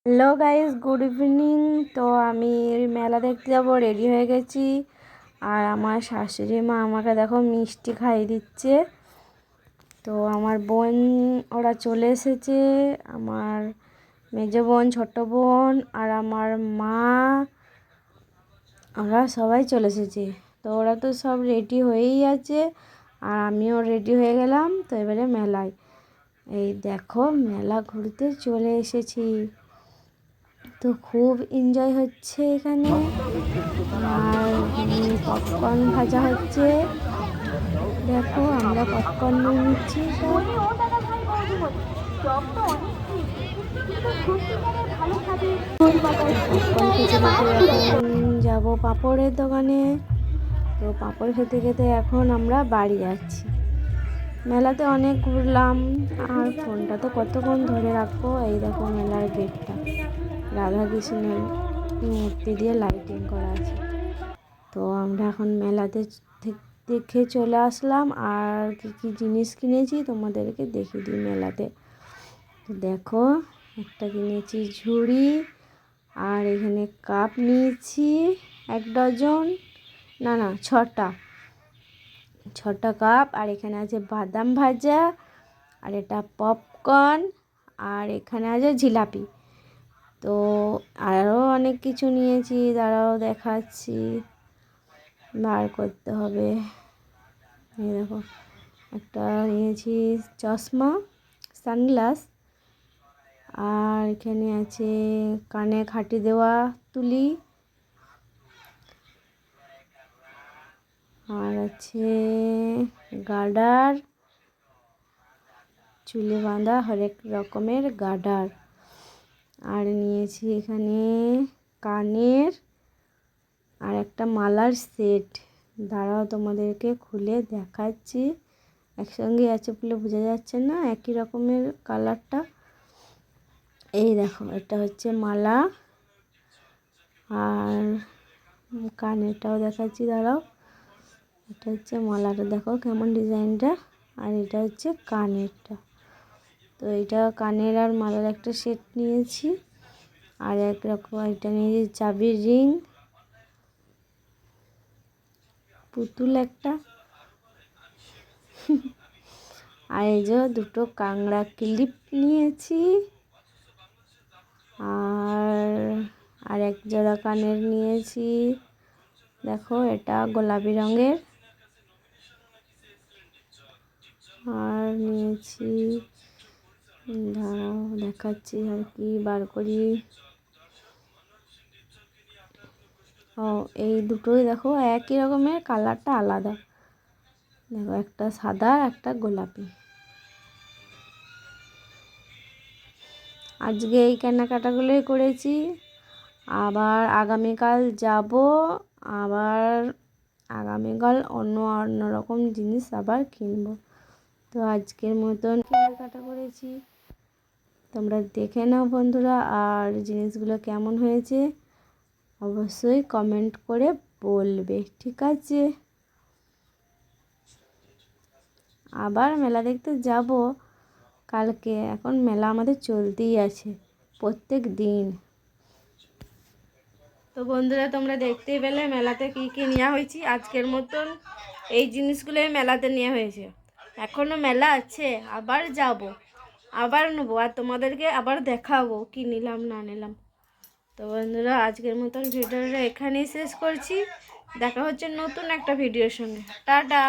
Hello guys, good evening. তো আমি মেলা দেখতে যাব, রেডি হয়ে গেছি। আর আমার শাশুড়ি মা আমাকে দেখো মিষ্টি খাইয়ে দিচ্ছে। তো আমার বোন ওরা চলে এসেছে, আমার মেজো বোন, ছোট বোন আর আমার মা, ওরা সবাই চলে এসেছে। তো ওরা তো সব রেডি হয়েই আছে আর আমিও রেডি হয়ে গেলাম। তো এবারে মেলায়, এই দেখো মেলা ঘুরতে চলে এসেছি। তো খুব এনজয় হচ্ছে এখানে। আর পপকর্ন ভাজা হচ্ছে, দেখো আমরা পপকর্ন নিয়ে নিচ্ছি সব। পপকর্ন খেতে খেতে এখন যাবো পাঁপড়ের দোকানে। তো পাঁপড় খেতে খেতে এখন আমরা বাড়ি যাচ্ছি। মেলাতে অনেক ঘুরলাম আর ফোনটা তো কতক্ষণ ধরে রাখবো। এই দেখো মেলার গেটটা রাধা কৃষ্ণের মূর্তি দিয়ে লাইটিং করা আছে। তো আমরা এখন মেলাতে দেখে চলে আসলাম। আর কি কি জিনিস কিনেছি তোমাদেরকে দেখিয়ে দিই মেলাতে। তো দেখো, একটা কিনেছি ঝুড়ি, আর এখানে কাপ নিয়েছি 1 ডজন, না 6টা কাপ। আর এখানে আছে বাদাম ভাজা, আর এটা পপকর্ন, আর এখানে আছে জিলাপি। তো আরও অনেক কিছু নিয়েছি, দাঁড়াও দেখাচ্ছি, বার করতে হবে। এই দেখো, একটা নিয়েছি চশমা, সানগ্লাস, আর এখানে আছে কানে খাঁটি দেওয়া তুলি, আর আছে গার্ডার, চুলে বাঁধা হরেক রকমের গার্ডার। আর নিয়েছি এখানে কানের আর একটা মালার সেট। দাঁড়াও তোমাদেরকে খুলে দেখাচ্ছি, একসঙ্গে আছে বলে বোঝা যাচ্ছে না, একই রকমের কালারটা। এই দেখো, এটা হচ্ছে মালা, আর কানেরটাও দেখাচ্ছি, দাঁড়াও। এটা হচ্ছে মালাটা, দেখো কেমন ডিজাইনটা, আর এটা হচ্ছে কানেরটা। তো এটা কানের আর মালার একটা সেট নিয়েছি। আর একরকম এটা নিয়েছি চাবির রিং, পুতুল একটা, আর এই যে দুটো কাংড়া ক্লিপ নিয়েছি, আর এক জোড়া কানের নিয়েছি, দেখো এটা গোলাপি রঙের। আর নিয়েছি, দাঁড়াও দেখাচ্ছি আর কি বার করি। ও, এই দুটোই দেখো একই রকমের, কালারটা আলাদা, দেখো একটা সাদা একটা গোলাপি। আজকে এই কেনাকাটাগুলোই করেছি। আবার আগামীকাল যাব, আবার আগামীকাল অন্য রকম জিনিস আবার কিনবো। তো আজকের মতন কেনাকাটা করেছি, তোমরা দেখে নাও বন্ধুরা। আর জিনিসগুলো কেমন হয়েছে অবশ্যই কমেন্ট করে বলবে, ঠিক আছে? আবার মেলা দেখতে যাব কালকে, এখন মেলা আমাদের চলতেই আছে প্রত্যেক দিন। তো বন্ধুরা, তোমরা দেখতেই পেলে মেলাতে কি কি নেওয়া হয়েছে। আজকের মতন এই জিনিসগুলোই মেলাতে নেওয়া হয়েছে। এখনও মেলা আছে, আবার যাব, আবার নেবো, আর তোমাদেরকে আবার দেখাবো কি নিলাম না নিলাম। তো বন্ধুরা, আজকের মতন ভিডিওটা এখানেই শেষ করছি। দেখা হচ্ছে নতুন একটা ভিডিওর সঙ্গে। টাটা।